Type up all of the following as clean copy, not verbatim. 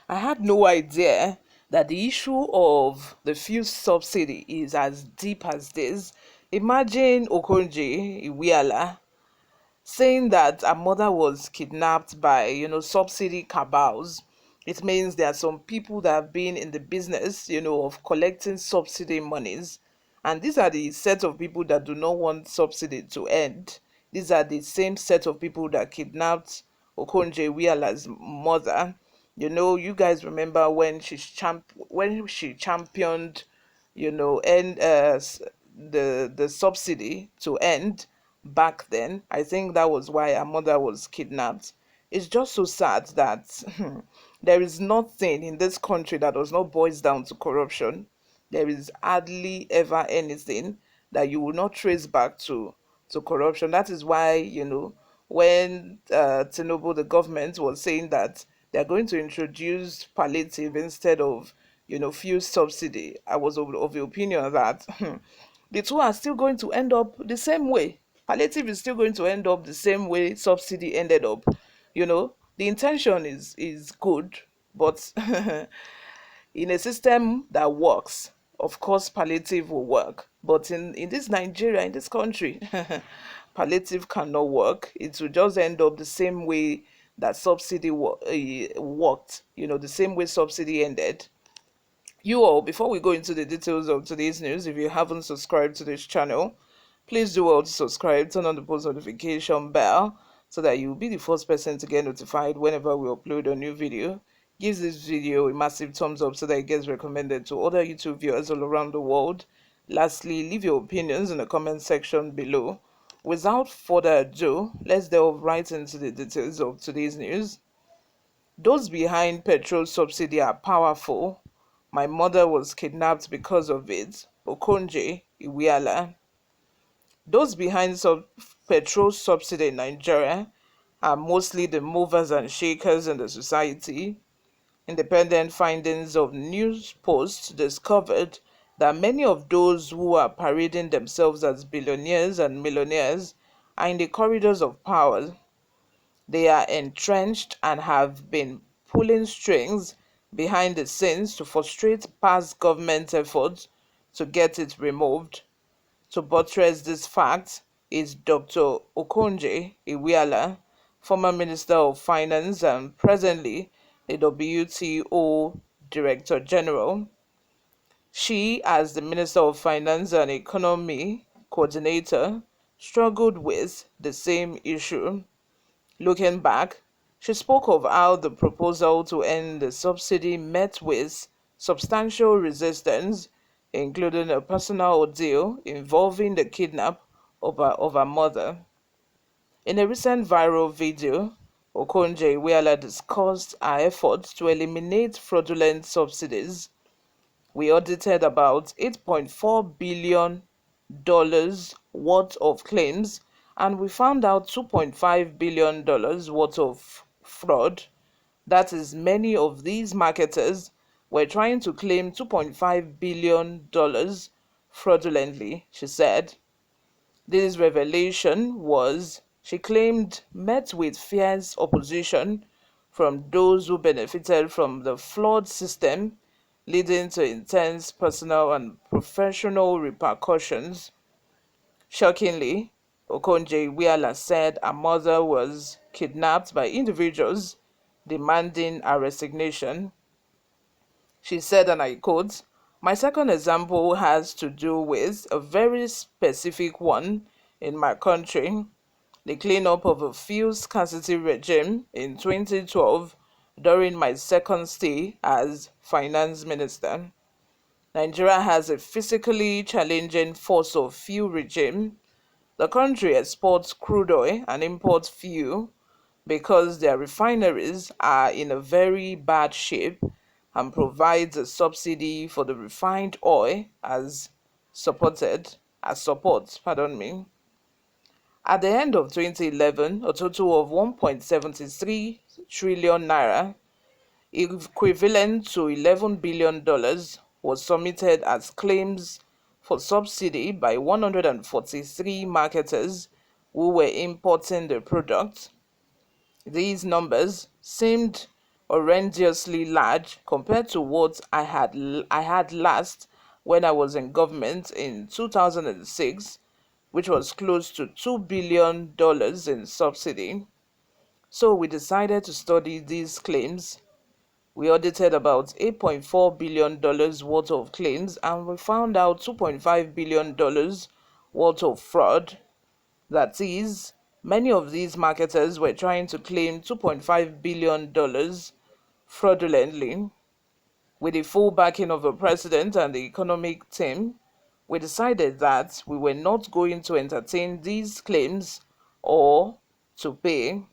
I had no idea that the issue of the fuel subsidy is as deep as this. Imagine Okonjo-Iweala saying that her mother was kidnapped by, subsidy cabals. It means there are some people that have been in the business, of collecting subsidy monies. And these are the set of people that do not want subsidy to end. These are the same set of people that kidnapped Okonjo-Iweala's mother. You guys remember when she championed, end the subsidy to end back then. I think that was why her mother was kidnapped. It's just so sad that there is nothing in this country that does not boil down to corruption. There is hardly ever anything that you will not trace back to corruption. That is why, when Tinubu, the government, was saying that they're going to introduce palliative instead of, fuel subsidy, I was of the opinion that the two are still going to end up the same way. Palliative is still going to end up the same way subsidy ended up. The intention is good, but in a system that works, of course palliative will work. But in this Nigeria, in this country, palliative cannot work. It will just end up the same way that subsidy worked, the same way subsidy ended. You all, before we go into the details of today's news, if you haven't subscribed to this channel, please do well to subscribe, turn on the post notification bell so that you'll be the first person to get notified whenever we upload a new video. Give this video a massive thumbs up so that it gets recommended to other YouTube viewers all around the world. Lastly, leave your opinions in the comment section below. Without further ado, let's delve right into the details of today's news. Those behind petrol subsidy are powerful. My mother was kidnapped because of it. Okonjo-Iweala. Those behind petrol subsidy in Nigeria are mostly the movers and shakers in the society. Independent findings of news posts discovered that many of those who are parading themselves as billionaires and millionaires are in the corridors of power. They are entrenched and have been pulling strings behind the scenes to frustrate past government efforts to get it removed. To buttress this fact is Dr. Okonjo-Iweala, former Minister of Finance and presently the WTO Director General. She, as the Minister of Finance and Economy Coordinator, struggled with the same issue. Looking back, she spoke of how the proposal to end the subsidy met with substantial resistance, including a personal ordeal involving the kidnap of her mother. In a recent viral video, Okonjo-Iweala discussed her efforts to eliminate fraudulent subsidies. We audited about $8.4 billion worth of claims, and we found out $2.5 billion worth of fraud. That is, many of these marketers were trying to claim $2.5 billion fraudulently, she said. This revelation was, she claimed, met with fierce opposition from those who benefited from the flawed system, leading to intense personal and professional repercussions. Shockingly, Okonjo-Iweala said her mother was kidnapped by individuals demanding her resignation. She said, and I quote, "My second example has to do with a very specific one in my country, the cleanup of a fuel scarcity regime in 2012 during my second stay as finance minister. Nigeria has a physically challenging fossil fuel regime. The country exports crude oil and imports fuel. because their refineries are in a very bad shape and provides a subsidy for the refined oil as support, pardon me. At the end of 2011, a total of 1.73 trillion naira, equivalent to $11 billion, was submitted as claims for subsidy by 143 marketers who were importing the product. These numbers seemed horrendously large compared to what I had last when I was in government in 2006, which was close to $2 billion in subsidy. So we decided to study these claims. We audited about $8.4 billion worth of claims, and we found out $2.5 billion worth of fraud. That is, many of these marketers were trying to claim $2.5 billion fraudulently. With the full backing of the president and the economic team, we decided that we were not going to entertain these claims or to pay.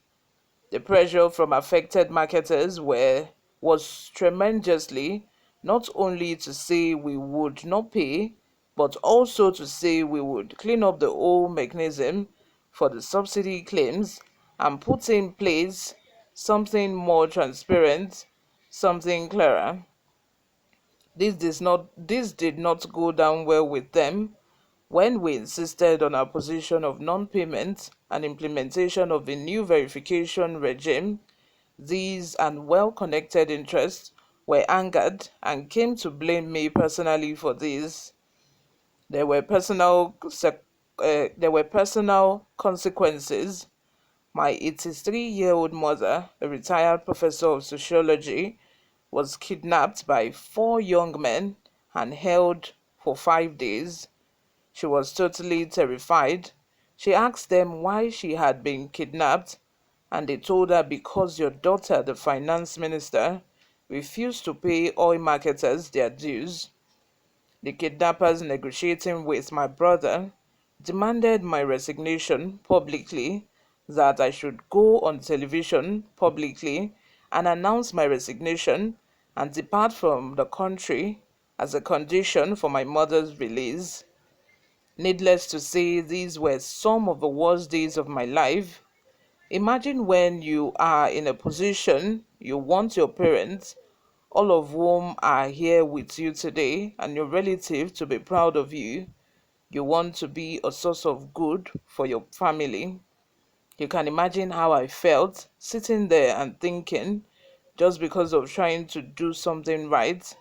The pressure from affected marketers was tremendously, not only to say we would not pay, but also to say we would clean up the whole mechanism for the subsidy claims and put in place something more transparent, something clearer. This did not go down well with them when we insisted on our position of non-payment and implementation of a new verification regime. These and well-connected interests were angered and came to blame me personally for this. There were personal consequences. My 83-year-old mother, a retired professor of sociology, was kidnapped by four young men and held for 5 days. She was totally terrified. She asked them why she had been kidnapped, and they told her because your daughter, the finance minister, refused to pay oil marketers their dues. The kidnappers, negotiating with my brother, demanded my resignation publicly, that I should go on television publicly and announce my resignation and depart from the country as a condition for my mother's release. Needless to say, these were some of the worst days of my life. Imagine when you are in a position you want your parents, all of whom are here with you today, and your relative to be proud of you. You want to be a source of good for your family. You can imagine how I felt sitting there and thinking, just because of trying to do something right,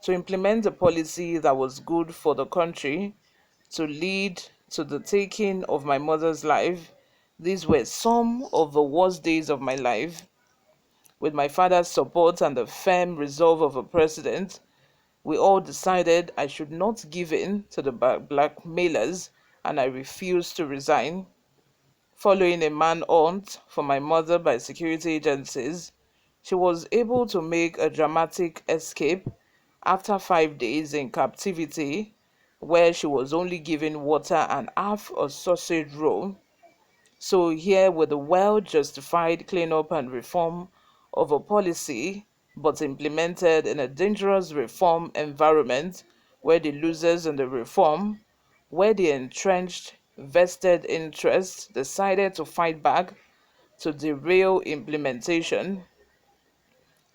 to implement a policy that was good for the country, to lead to the taking of my mother's life. These were some of the worst days of my life. With my father's support and the firm resolve of a president, we all decided I should not give in to the blackmailers, and I refused to resign. Following a manhunt for my mother by security agencies, she was able to make a dramatic escape after 5 days in captivity, where she was only given water and half a sausage roll. So here with the well-justified cleanup and reform of a policy, but implemented in a dangerous reform environment where the losers in the reform, where the entrenched vested interests decided to fight back to derail implementation.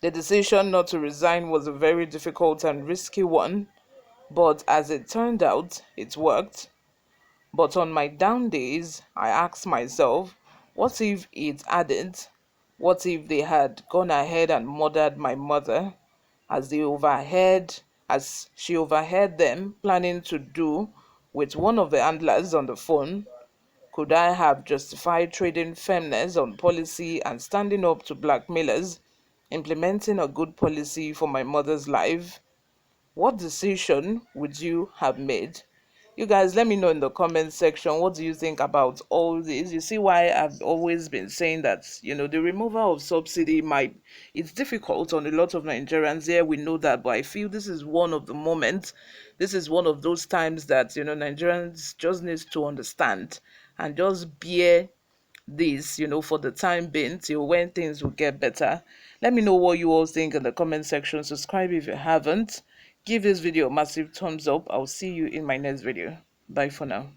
The decision not to resign was a very difficult and risky one, but as it turned out, it worked. But on my down days, I asked myself, what if it hadn't? What if they had gone ahead and murdered my mother, as she overheard them planning to do with one of the handlers on the phone? Could I have justified trading firmness on policy and standing up to blackmailers, implementing a good policy for my mother's life? What decision would you have made? You guys, let me know in the comment section, what do you think about all this? You see why I've always been saying that, the removal of subsidy it's difficult on a lot of Nigerians. Here we know that, but I feel this is one of the moments, this is one of those times that, Nigerians just needs to understand and just bear this, for the time being till when things will get better. Let me know what you all think in the comment section. Subscribe if you haven't. Give this video a massive thumbs up. I'll see you in my next video. Bye for now.